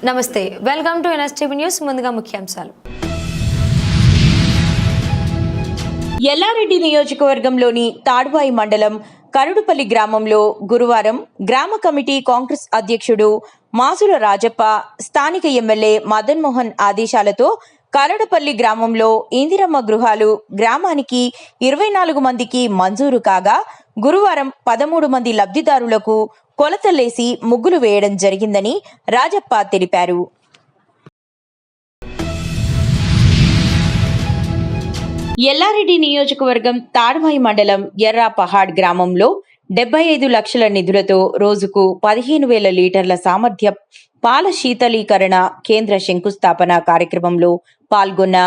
నమస్తే, welcome to NSTV news. ముందుగా ముఖ్యాంశాలు. ఎల్లారెడ్డి నియోజకవర్గంలోని తాడ్వాయి మండలం కరుడుపల్లి గ్రామంలో గురువారం గ్రామ కమిటీ కాంగ్రెస్ అధ్యక్షుడు మాసుల రాజప్ప, స్థానిక ఎమ్మెల్యే మదన్ మోహన్ ఆదేశాలతో కరడపల్లి గ్రామంలో ఇందిరమ్మ గృహాలు గ్రామానికి 24 మందికి మంజూరు కాగా గురువారం 13 మంది లబ్ధిదారులకు కొలతలేసి ముగ్గులు వేయడం జరిగిందని రాజప్ప తెలిపారు. ఎల్లారెడ్డి నియోజకవర్గం తాడ్వాయి మండలం ఎర్రాపహాడ్ గ్రామంలో 75 లక్షల నిధులతో రోజుకు 15,000 లీటర్ల సామర్థ్య పాల శీతలీకరణ కేంద్ర శంకుస్థాపన కార్యక్రమంలో పాల్గొన్న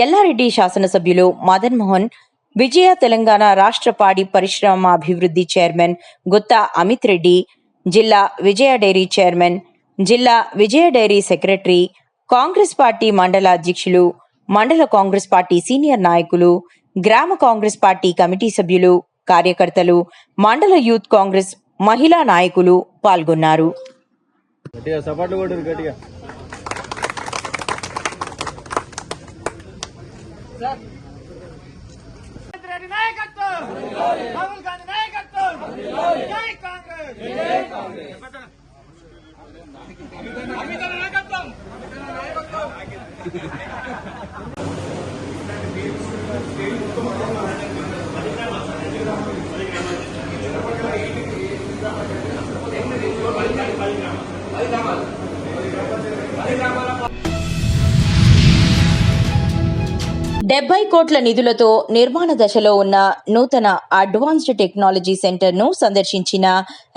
ఎల్లారెడ్డి శాసనసభ్యులు మదన్ మోహన్, విజయ తెలంగాణ రాష్ట్ర పాడి పరిశ్రమాభివృద్ధి చైర్మన్ గుత్తా అమిత్ రెడ్డి, జిల్లా విజయ డైరీ చైర్మన్, జిల్లా విజయ డైరీ సెక్రటరీ, కాంగ్రెస్ పార్టీ మండల అధ్యక్షులు, మండల కాంగ్రెస్ పార్టీ సీనియర్ నాయకులు, గ్రామ కాంగ్రెస్ పార్టీ కమిటీ సభ్యులు, కార్యకర్తలు, మండల యూత్ కాంగ్రెస్ మహిళా నాయకులు పాల్గొన్నారు. $70 కోట్ల నిధులతో నిర్మాణ దశలో ఉన్న నూతన అడ్వాన్స్డ్ టెక్నాలజీ సెంటర్ను సందర్శించిన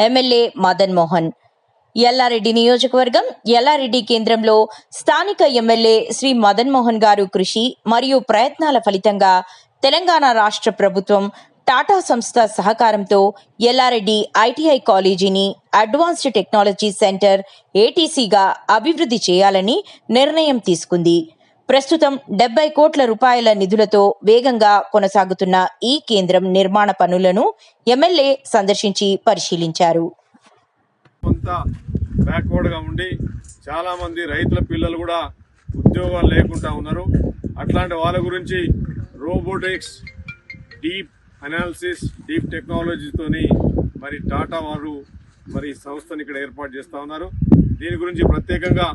ఎమ్మెల్యే మదన్ మోహన్, ఎల్లారెడ్డి నియోజకవర్గం ఎల్లారెడ్డి కేంద్రంలో స్థానిక ఎమ్మెల్యే శ్రీ మదన్ మోహన్ గారు కృషి మరియు ప్రయత్నాల ఫలితంగా తెలంగాణ రాష్ట్ర ప్రభుత్వం టాటా సంస్థ సహకారంతో ఎల్లారెడ్డి ఐటీఐ కాలేజీని అడ్వాన్స్డ్ టెక్నాలజీ సెంటర్ ఏటీసీగా అభివృద్ధి చేయాలని నిర్ణయం తీసుకుంది. ప్రస్తుతం 70 కోట్ల రూపాయల నిధులతో వేగంగా కొనసాగుతున్న ఈ కేంద్రం నిర్మాణ పనులను ఎమ్మెల్యే సందర్శించి పరిశీలించారు. బ్యాక్వర్డ్గా ఉండి చాలా మంది రైతుల పిల్లలు కూడా ఉద్యోగాలు లేకుండా ఉన్నారు. అట్లాంటి వాళ్ళ గురించి రోబోటిక్స్, డీప్ అనాలిసిస్, డీప్ టెక్నాలజీతోని మరి టాటా వారు మరి సంస్థని ఇక్కడ ఏర్పాటు చేస్తూ ఉన్నారు. దీని గురించి ప్రత్యేకంగా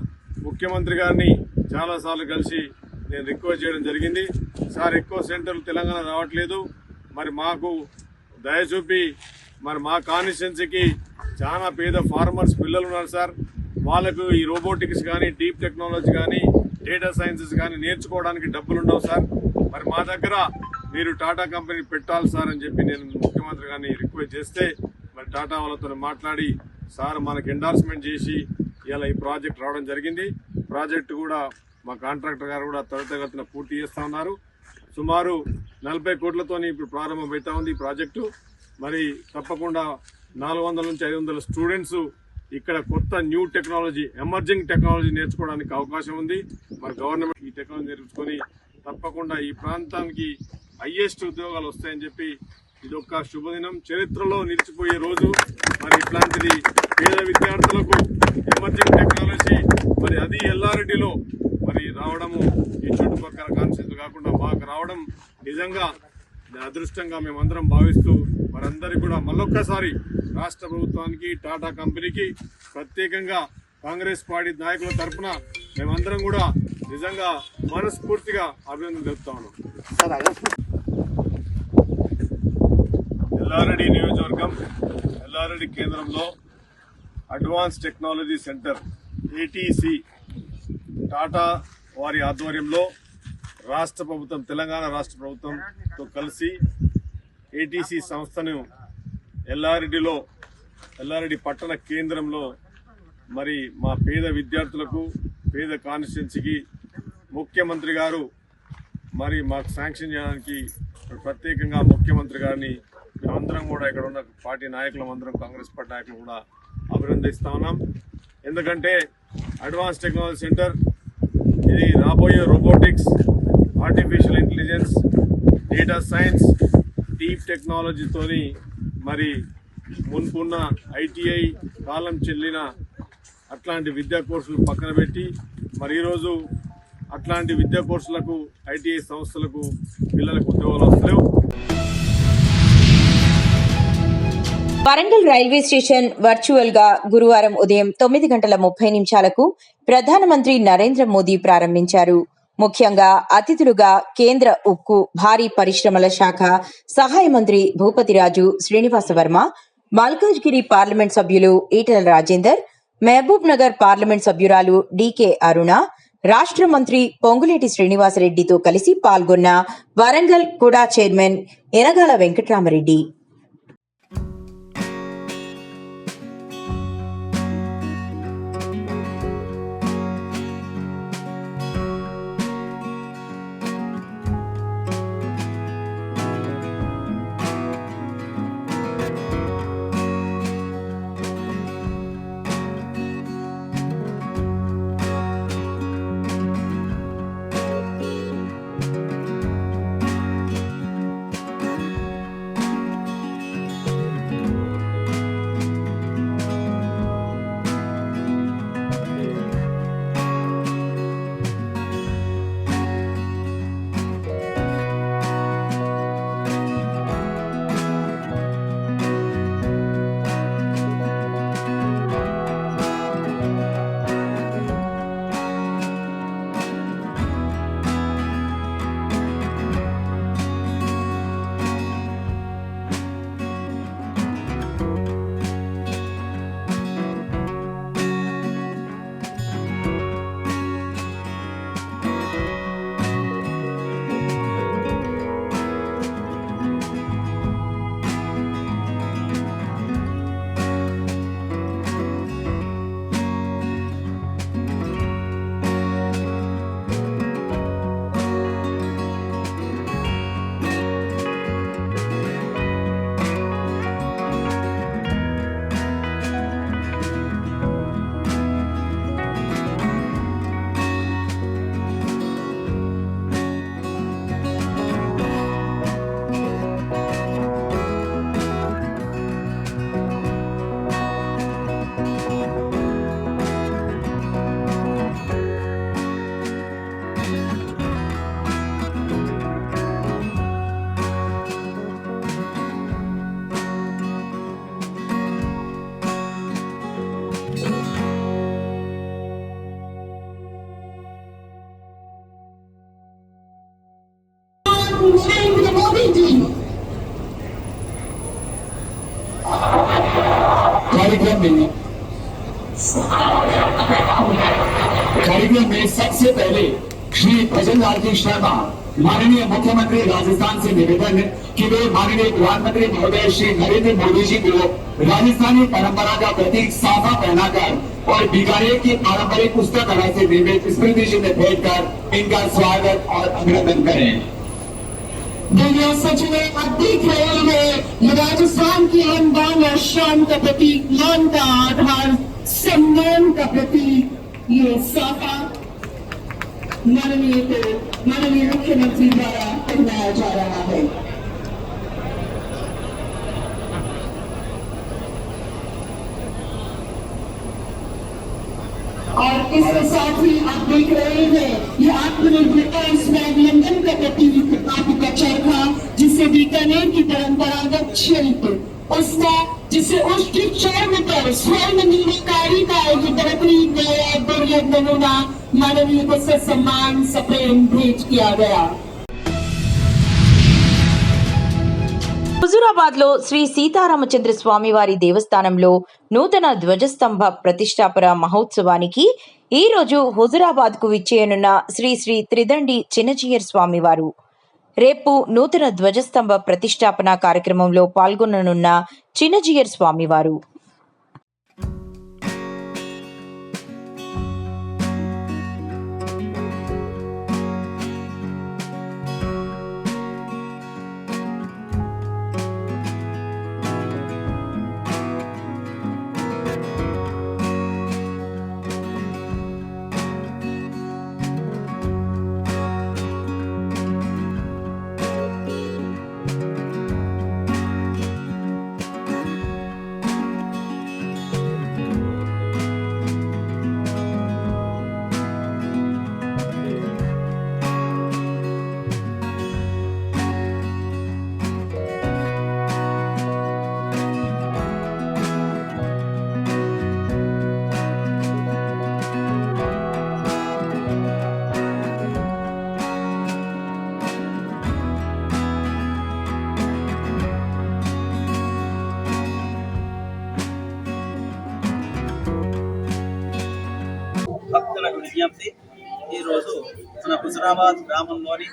ముఖ్యమంత్రి గారిని చాలాసార్లు కలిసి నేను రిక్వెస్ట్ చేయడం జరిగింది. సార్, ఎక్కువ సెంటర్లు తెలంగాణ రావట్లేదు, మరి మాకు దయచూపి మరి మా కాన్స్టిట్యున్సీకి చాలా పేద ఫార్మర్స్ పిల్లలు ఉన్నారు సార్, వాళ్ళకు ఈ రోబోటిక్స్ కానీ, డీప్ టెక్నాలజీ కానీ, డేటా సైన్సెస్ కానీ నేర్చుకోవడానికి డబ్బులు ఉండవు సార్, మరి మా దగ్గర మీరు టాటా కంపెనీ పెట్టాలి సార్ అని చెప్పి నేను ముఖ్యమంత్రి గారిని రిక్వెస్ట్ చేస్తే మరి టాటా వాళ్ళతో మాట్లాడి సార్ మనకు ఎండార్స్మెంట్ చేసి ఇలా ఈ ప్రాజెక్ట్ రావడం జరిగింది. ప్రాజెక్టు కూడా మా కాంట్రాక్టర్ గారు కూడా త్వరితగతిన పూర్తి చేస్తూ ఉన్నారు. సుమారు 40 కోట్లతో ఇప్పుడు ప్రారంభమవుతా ఉంది ఈ ప్రాజెక్టు. మరి తప్పకుండా 400 నుంచి 500 స్టూడెంట్స్ ఇక్కడ కొత్త న్యూ టెక్నాలజీ, ఎమర్జింగ్ టెక్నాలజీ నేర్చుకోవడానికి అవకాశం ఉంది. మరి గవర్నమెంట్ ఈ టెక్నాలజీ నేర్చుకొని తప్పకుండా ఈ ప్రాంతానికి హైయెస్ట్ ఉద్యోగాలు వస్తాయని చెప్పి ఇది ఒక శుభదినం, చరిత్రలో నిలిచిపోయే రోజు. మరి ఇట్లాంటిది పేద విద్యార్థులకు ఎమర్జింగ్ టెక్నాలజీ మరి అది ఎల్లారెడ్డిలో మరి రావడము, ఈ చుట్టుపక్కల కాన్స్టిట్యూన్సీ కాకుండా మాకు రావడం నిజంగా అదృష్టంగా మేమందరం భావిస్తూ మనందరికీ కూడా మళ్ళొక్కసారి రాష్ట్ర ప్రభుత్వానికి, టాటా కంపెనీకి, ప్రత్యేకంగా కాంగ్రెస్ పార్టీ నాయకుల తరఫున మేమందరం కూడా నిజంగా మనస్ఫూర్తిగా అభినందన తెలుపుతా ఉన్నాం. ఎల్లారెడ్డి నియోజకవర్గం ఎల్లారెడ్డి కేంద్రంలో advance technology centre ATC Tata వారి ఆధ్వర్యంలో రాష్ట్ర ప్రభుత్వం, తెలంగాణ రాష్ట్ర ప్రభుత్వంతో కలిసి ఏటీసీ సంస్థను ఎల్లారెడ్డి పట్టణ కేంద్రంలో మరి మా పేద విద్యార్థులకు, పేద కాన్స్టిట్యున్సీకి ముఖ్యమంత్రి గారు మరి మాకు శాంక్షన్ చేయడానికి ప్రత్యేకంగా ముఖ్యమంత్రి గారిని మేమందరం కూడా ఇక్కడ ఉన్న పార్టీ నాయకులం అందరం, కాంగ్రెస్ పార్టీ నాయకులు కూడా అభినందిస్తా ఉన్నాం. ఎందుకంటే అడ్వాన్స్ టెక్నాలజీ సెంటర్ ఇది రాబోయే robotics, artificial intelligence, data science, deep టెక్నాలజీతోని మరి మున్పున్న ఐటీఐ కాలం చెల్లిన అట్లాంటి విద్యా కోర్సులు పక్కన పెట్టి మరి ఈరోజు అట్లాంటి విద్యా కోర్సులకు ఐటీఐ సంస్థలకు పిల్లలకు ఉద్యోగాలు వస్తలేవు. వరంగల్ రైల్వే స్టేషన్ వర్చువల్ గా గురువారం ఉదయం 9:30 ప్రధానమంత్రి నరేంద్ర మోదీ ప్రారంభించారు. ముఖ్యంగా అతిథులుగా కేంద్ర ఉక్కు భారీ పరిశ్రమల శాఖ సహాయ మంత్రి భూపతిరాజు శ్రీనివాస వర్మ, మల్కాజ్గిరి పార్లమెంట్ సభ్యులు ఈటెల రాజేందర్, మహబూబ్ నగర్ పార్లమెంట్ సభ్యురాలు డికే అరుణ, రాష్ట్ర మంత్రి పొంగులేటి శ్రీనివాసరెడ్డితో కలిసి పాల్గొన్న వరంగల్ కుడా చైర్మన్ ఎనగాల వెంకట్రామరెడ్డి. कार्यक्रम में सबसे पहले श्री भजन लाल जी शर्मा माननीय मुख्यमंत्री राजस्थान से निवेदन है कि वे माननीय प्रधानमंत्री महोदय श्री नरेंद्र मोदी जी को राजस्थानी परंपरा का प्रतीक साफा पहनाकर और बीकानेर की पारंपरिक पुस्तक कला से निर्मित स्मृति चिन्ह भेंट कर इनका स्वागत और अभिनंदन करें। दुनिया सचिवे अब देख रहे हैं ये राजस्थान की अनुदान और शान का प्रतीक, मान का आधार, सम्मान का प्रतीक ये साफा माननीय मुख्यमंत्री द्वारा पहनाया जा रहा है। और इसके साथ ही आप देख रहे हैं ये आत्मनिर्भरता लंदन का प्रतीक आपका चरखा, जिसे बीकानेर की परंपरागत शिल्प उसका जिसे उसकी चर्म पर स्वर्ण नीलकारी का ये बेहतरीन नया नमूना माननीय को से सम्मान सप्रेम भेंट किया गया। హుజూరాబాద్ లో శ్రీ సీతారామచంద్ర స్వామి వారి దేవస్థానంలో నూతన ధ్వజస్తంభ ప్రతిష్టాపన మహోత్సవానికి ఈ రోజు హుజూరాబాద్ కు విచ్చేయనున్న శ్రీ శ్రీ త్రిదండి చిన్నజీయర్ స్వామివారు రేపు నూతన ధ్వజస్తంభ ప్రతిష్టాపన కార్యక్రమంలో పాల్గొననున్న చిన్నజీయర్ స్వామివారు భక్తులకు విజ్ఞప్తి. ఈరోజు మన హుజరాబాద్ గ్రామంలోని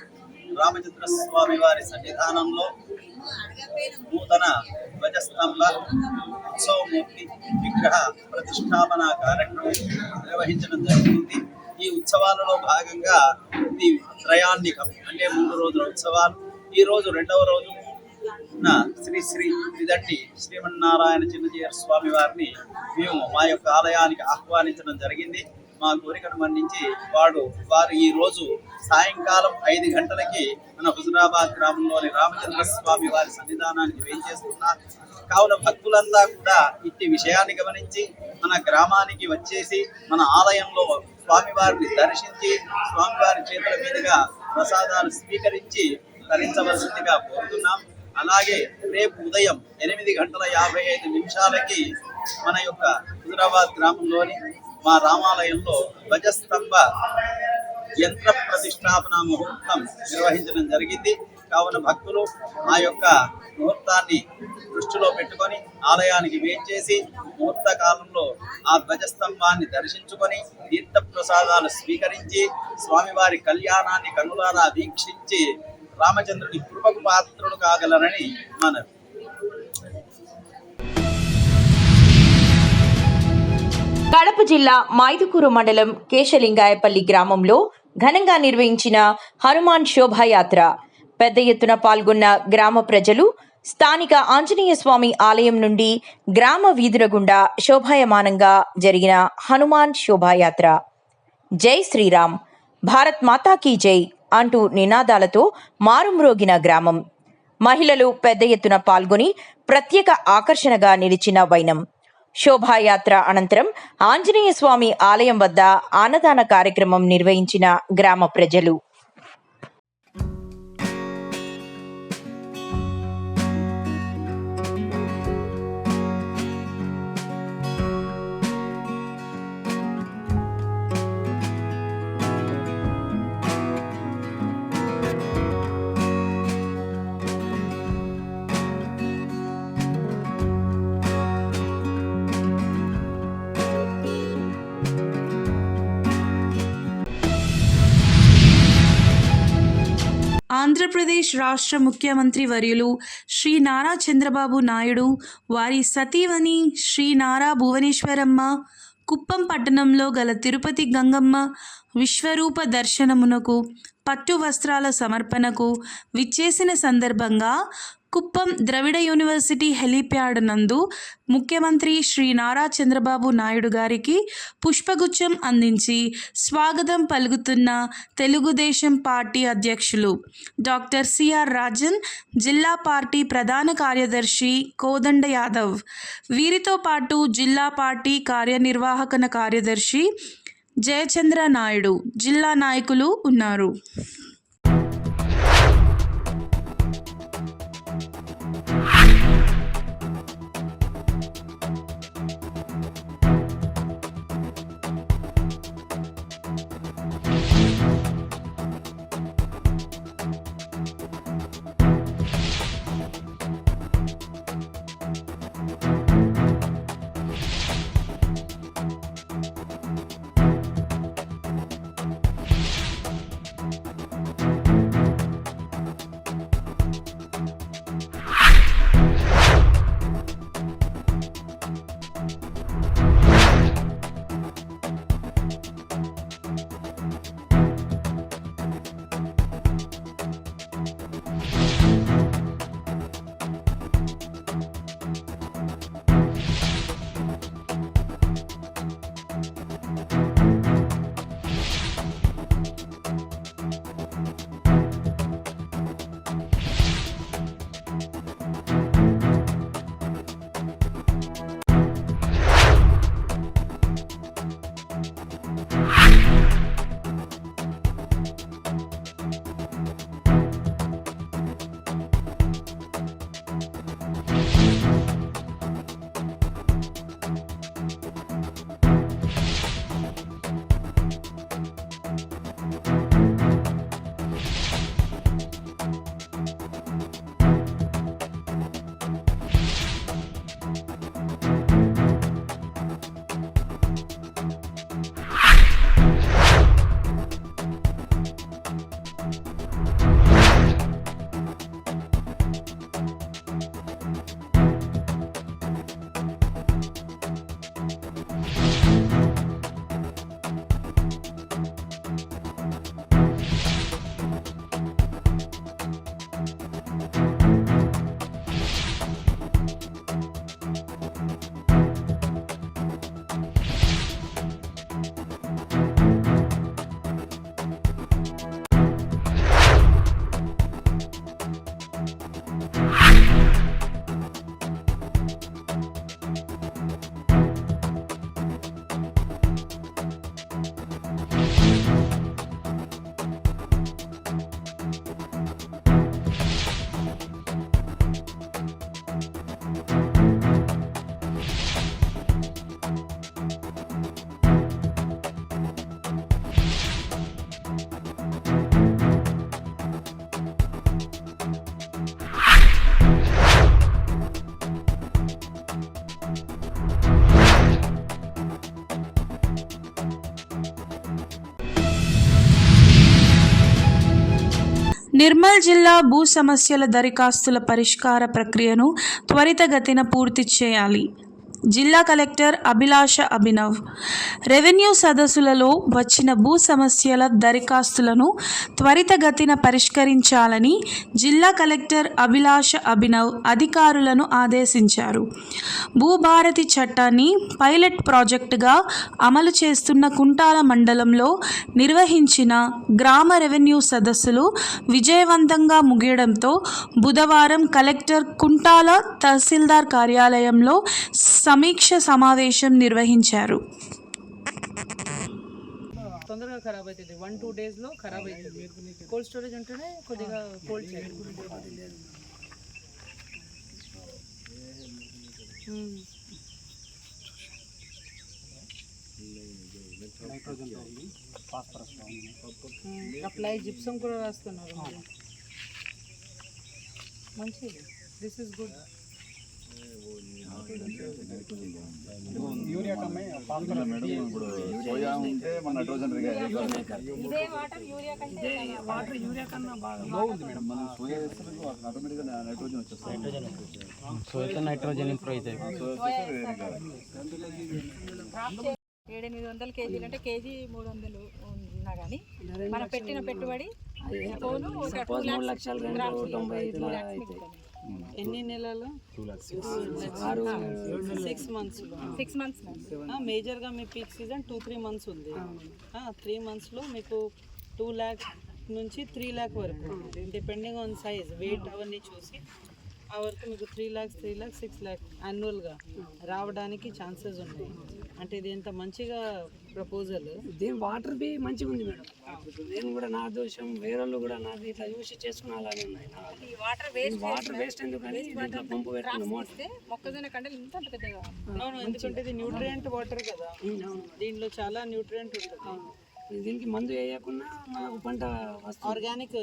రామచంద్ర స్వామి వారి సన్నిధానంలో నూతన ధ్వజస్తంభ ఉత్సవమూర్తి విగ్రహ ప్రతిష్టాపన కార్యక్రమం నిర్వహించడం జరిగింది. ఈ ఉత్సవాలలో భాగంగా ఇది త్రయాన్నికం అంటే 3 రోజుల ఉత్సవాలు. ఈ రోజు 2వ రోజు శ్రీ శ్రీ త్రిదండి శ్రీమన్నారాయణ చిన్నజీయర్ స్వామి వారిని మేము మా యొక్క ఆలయానికి ఆహ్వానించడం జరిగింది. మా కోరికను మన్నించి వారు ఈ రోజు సాయంకాలం 5 గంటలకి మన హుజరాబాద్ గ్రామంలోని రామచంద్ర స్వామి వారి సన్నిధానానికి వేయించేస్తున్నారు. కావున భక్తులంతా కూడా ఇట్టి విషయాన్ని గమనించి మన గ్రామానికి వచ్చేసి మన ఆలయంలో స్వామివారిని దర్శించి స్వామివారి చేతుల మీదుగా ప్రసాదాలు స్వీకరించి తరించవలసిందిగా కోరుతున్నాం. అలాగే రేపు ఉదయం 8:55 మన యొక్క హుజరాబాద్ గ్రామంలోని మా రామాలయంలో ధ్వజస్తంభ యంత్ర ప్రతిష్టాపన ముహూర్తం నిర్వహించడం జరిగింది. కావున భక్తులు ఆ యొక్క ముహూర్తాన్ని దృష్టిలో పెట్టుకొని ఆలయానికి వేయించేసి ముహూర్త కాలంలో ఆ ధ్వజస్తంభాన్ని దర్శించుకొని తీర్థ ప్రసాదాలు స్వీకరించి స్వామివారి కళ్యాణాన్ని కనులారా వీక్షించి రామచంద్రుడి కృపకు పాత్రుడు కాగలరని మనవి. కడప జిల్లా మైదుకూరు మండలం కేశలింగాయపల్లి గ్రామంలో ఘనంగా నిర్వహించిన హనుమాన్ శోభాయాత్ర. పెద్ద ఎత్తున పాల్గొన్న గ్రామ ప్రజలు స్థానిక ఆంజనేయ స్వామి ఆలయం నుండి గ్రామ వీధుల గుండా శోభాయమానంగా జరిగిన హనుమాన్ శోభాయాత్ర. జై శ్రీరామ్, భారత్ మాతాకీ జై అంటూ నినాదాలతో మారుమ్రోగిన గ్రామం. మహిళలు పెద్ద ఎత్తున పాల్గొని ప్రత్యేక ఆకర్షణగా నిలిచిన వైనం. శోభాయాత్ర అనంతరం ఆంజనేయ స్వామి ఆలయం వద్ద అన్నదాన కార్యక్రమం నిర్వహించిన గ్రామ ప్రజలు. ఆంధ్రప్రదేశ్ రాష్ట్ర ముఖ్యమంత్రి వర్యులు శ్రీ నారా చంద్రబాబు నాయుడు వారి సతీమణి శ్రీ నారా భువనేశ్వరమ్మ కుప్పం పట్టణంలో గల తిరుపతి గంగమ్మ విశ్వరూప దర్శనమునకు పట్టు వస్త్రాల సమర్పణకు విచ్చేసిన సందర్భంగా కుప్పం ద్రవిడ యూనివర్సిటీ హెలీప్యాడ్ నందు ముఖ్యమంత్రి శ్రీ నారా చంద్రబాబు నాయుడు గారికి పుష్పగుచ్చం అందించి స్వాగతం పలుకుతున్న తెలుగుదేశం పార్టీ అధ్యక్షులు డాక్టర్ సిఆర్ రాజన్, జిల్లా పార్టీ ప్రధాన కార్యదర్శి కోదండ యాదవ్, వీరితో పాటు జిల్లా పార్టీ కార్యనిర్వాహక కార్యదర్శి జయచంద్ర నాయుడు, జిల్లా నాయకులు ఉన్నారు. నిర్మల్ జిల్లా భూ సమస్యల దరఖాస్తుల పరిష్కార ప్రక్రియను త్వరితగతిన పూర్తి చేయాలి. జిల్లా కలెక్టర్ అభిలాష అభినవ్ రెవెన్యూ సదస్సులలో వచ్చిన భూ సమస్యల దరఖాస్తులను త్వరితగతిన పరిష్కరించాలని జిల్లా కలెక్టర్ అభిలాష అభినవ్ అధికారులను ఆదేశించారు. భూభారతి చట్టాన్ని పైలట్ ప్రాజెక్టుగా అమలు చేస్తున్న కుంటాల మండలంలో నిర్వహించిన గ్రామ రెవెన్యూ సదస్సులు విజయవంతంగా ముగియడంతో బుధవారం కలెక్టర్ కుంటాల తహసీల్దార్ కార్యాలయంలో సమీక్ష సమావేశం నిర్వహించారు. తొందరగా ఖరాబ్ అవుతుంది. 1-2 డేస్లో ఖరాబ్ అవుతుంది. కోల్డ్ స్టోరేజ్ ఉంటేనే కొద్దిగా కోల్డ్ చేయాలి. అప్లై జిప్సం కూడా రాస్తున్నారు. మంచిది. This is good. యూరియా కమ్మే ఫాస్ఫరస్ మేడం. ఇప్పుడు సోయా ఉంటే మన నైట్రోజన్ ఇదే వాటర్ యూరియా కన్నా బాగా బాగుంది మేడం. మనం సోయా వేస్తే ఆటోమేటిక్గా నైట్రోజన్ వచ్చేస్తుంది. సోయా నైట్రోజన్ ఇంప్రూవ్ అవుతుంది. 700 కేజీలు అంటే కేజీ 300 ఉన్నా కానీ మనం పెట్టిన పెట్టుబడి సపోజ్ 3 లక్షలు 2,90,000 ఎన్ని నెలలు? 6 మంత్స్. మేజర్గా మీ పీక్ సీజన్ 2-3 మంత్స్ ఉంది. 3 మంత్స్లో మీకు 2 lakh నుంచి 3 lakh వరకు డిపెండింగ్ ఆన్ సైజ్ వెయిట్ అవన్నీ చూసి ఆ వరకు మీకు 3 lakhs 6 lakh యాన్యువల్గా రావడానికి ఛాన్సెస్ ఉన్నాయి. అంటే ఇది ఎంత మంచిగా ప్రపోజల్. దీని వాటర్ బి మంచిగా ఉంది మేడం. నేను కూడా నా దోషం వేరే వాళ్ళు కూడా నాకు ఇట్లా చూసి చేసుకున్న అలాగే ఉన్నాయి. వాటర్ వేస్ట్ ఎందుకని పంపు పెట్టిన మొక్కజొన్న కండలు ఇంత పెద్దగా. అవును, ఎందుకంటే ఇది న్యూట్రియంట్ వాటర్ కదా. దీనిలో చాలా న్యూట్రియంట్ ఉంటుంది. దీనికి మందు వేయకుండా మనకు పంట ఆర్గానిక్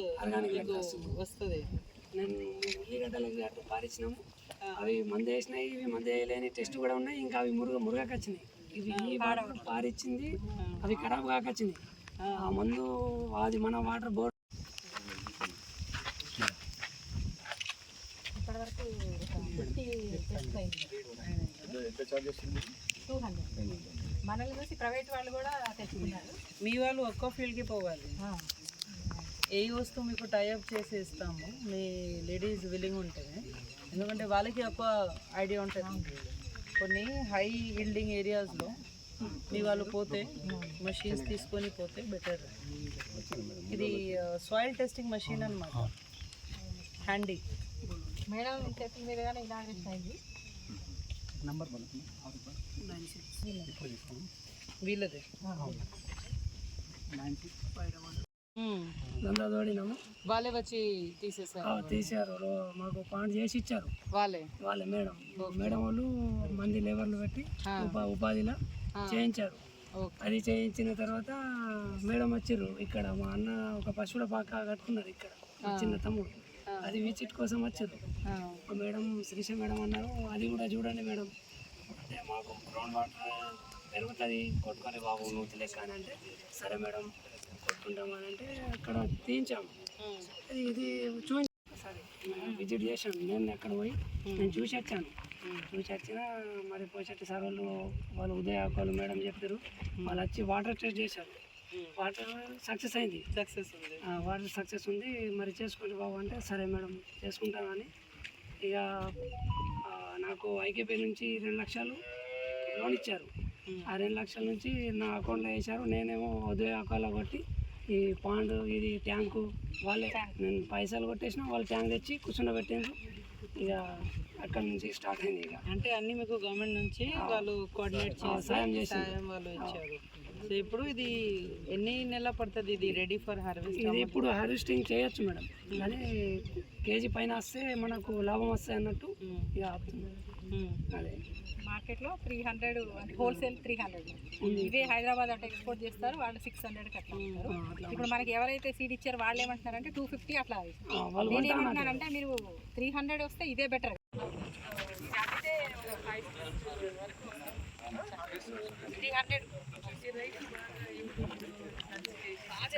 వస్తుంది. నేను ఉల్లిగడ్డలకి అటు పారించినాము. అవి మందు వేసినాయి, ఇవి మందు వేయలేని టెస్ట్ కూడా ఉన్నాయి. ఇంకా అవి మురుగకి వచ్చినాయి. ఇవి పారించింది అవి ఖరాబ్ కాకొచ్చినాయి. ఆ మందు అది మన వాటర్ బోర్డు ఇప్పటివరకు 200 మనల్ని చూసి ప్రైవేట్ వాళ్ళు కూడా తెచ్చుకున్నారు. మీ వాళ్ళు ఒక్కో ఫీల్డ్కి పోవాలి. ఏ వస్తువు మీకు టైఅప్ చేసి ఇస్తాము మీ లేడీస్ విల్లింగ్ ఉంటుంది. ఎందుకంటే వాళ్ళకి ఎక్కువ ఐడియా ఉంటుంది. కొన్ని హై ఈల్డింగ్ ఏరియాస్లో మీ వాళ్ళు పోతే మషీన్స్ తీసుకొని పోతే బెటర్. ఇది సాయిల్ టెస్టింగ్ మషీన్ అన్నమాట, హ్యాండీ. మేడం చేతుల మీదుగానే ఇనాగ్రేషన్ అయింది. వీళ్ళదే దందా తోడినాము. వాళ్ళే వచ్చి తీసారు. మాకు పాయింట్ చేసి ఇచ్చారు వాళ్ళే మేడం వాళ్ళు మంది లేబర్లు పెట్టి ఉపాధిలో చేయించారు. అది చేయించిన తర్వాత మేడం వచ్చారు. ఇక్కడ మా అన్న ఒక పశువుల పాక కట్టుకున్నారు ఇక్కడ, చిన్న తమ్ముడు. అది విజిట్ కోసం వచ్చారు. మేడం శ్రీష మేడం అన్నారు, అది కూడా చూడండి మేడం అంటే మాకు గ్రౌండ్ వాటర్ పెరుగుతుంది కొట్టుకొని బాబు నూతి లెక్క అని అంటే సరే మేడం కొట్టుకుంటామని అంటే అక్కడ తీయించాము. ఇది సరే విజిట్ చేశాను. నేను అక్కడ పోయి నేను చూసి వచ్చిన మరి పోషెట్టి సార్ వాళ్ళు ఉదయాకాలు మేడం చెప్పారు. వాళ్ళు వచ్చి వాటర్ టెస్ట్ చేశారు. వాటర్ సక్సెస్ అయింది. వాటర్ సక్సెస్ ఉంది. మరి చేసుకోండి బాబు అంటే సరే మేడం చేసుకుంటామని ఇక నాకు ఐకేపీ నుంచి 2 లక్షలు లోన్ ఇచ్చారు. ఆ 2 లక్షల నుంచి నా అకౌంట్లో వేశారు. నేనేమో ఉదయాకాల కొట్టి ఈ పాండు ఇది ట్యాంకు వాళ్ళే నేను పైసలు కొట్టేసిన వాళ్ళు ట్యాంక్ తెచ్చి కూర్చుండబెట్టారు. ఇక అక్కడ నుంచి స్టార్ట్ అయింది. ఇక అంటే అన్ని మీకు గవర్నమెంట్ నుంచి వాళ్ళు కోఆర్డినేట్ చేసి సాయం వాళ్ళు ఇచ్చారు. సో ఇప్పుడు ఇది ఎన్ని నెలల పడుతుంది ఇది రెడీ ఫర్ హార్వెస్ట్? ఇది ఇప్పుడు హార్వెస్టింగ్ చేయొచ్చు మేడం, కానీ కేజీ పైన వస్తే మనకు లాభం వస్తాయి అన్నట్టు ఇక అదే. మార్కెట్లో 300 హోల్సేల్ 300 ఇవే హైదరాబాద్ అట్లా ఎక్స్పోర్ట్ చేస్తారు. వాళ్ళు 600 అట్లా ఉంటారు. ఇప్పుడు మనకి ఎవరైతే సీడ్ ఇచ్చారో వాళ్ళు ఏమంటున్నారంటే 250 అట్లా. నేను ఏమంటున్నానంటే మీరు 300 వస్తే ఇదే బెటర్. అదే 300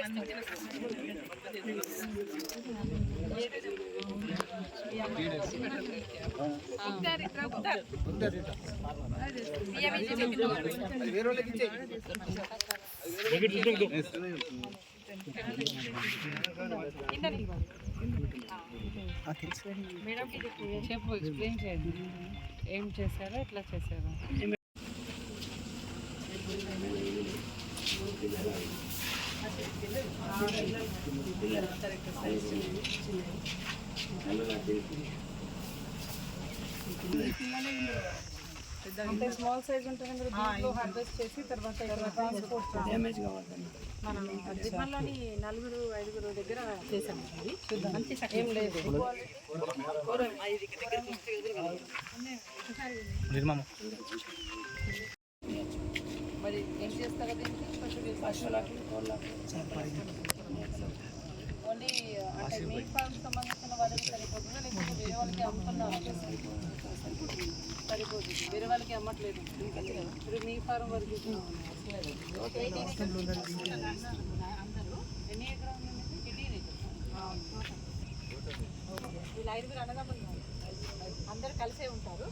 చెప్పు, ఎక్స్ప్లెయిన్ చేయండి ఏం చేశారో ఎట్లా చేశారో. అంటే స్మాల్ సైజ్ ఉంటుంది మీరు దీంట్లో హార్వెస్ట్ చేసి తర్వాత డ్యామేజ్ కావద్దండి. మనం జిమ్మల్లోని 4-5 దగ్గర చేసాము. ఏం లేదు. మరి ఏం చేస్తారా దీనికి? పశువులకి కోళ్ళకి ఓన్లీ అంటే మీ ఫార్మ్ సంబంధించిన వాళ్ళకి సరిపోతుందా లేకపోతే వేరే వాళ్ళకి అమ్ముతున్నా? సరిపోతుంది, వేరే వాళ్ళకి అమ్మట్లేదు. ఇప్పుడు మీ ఫార్మ్ వరకు ఎన్ని ఎకరాలు ఉందండి? వీళ్ళు 5 అన్నదమ్ములు అందరు కలిసే ఉంటారు.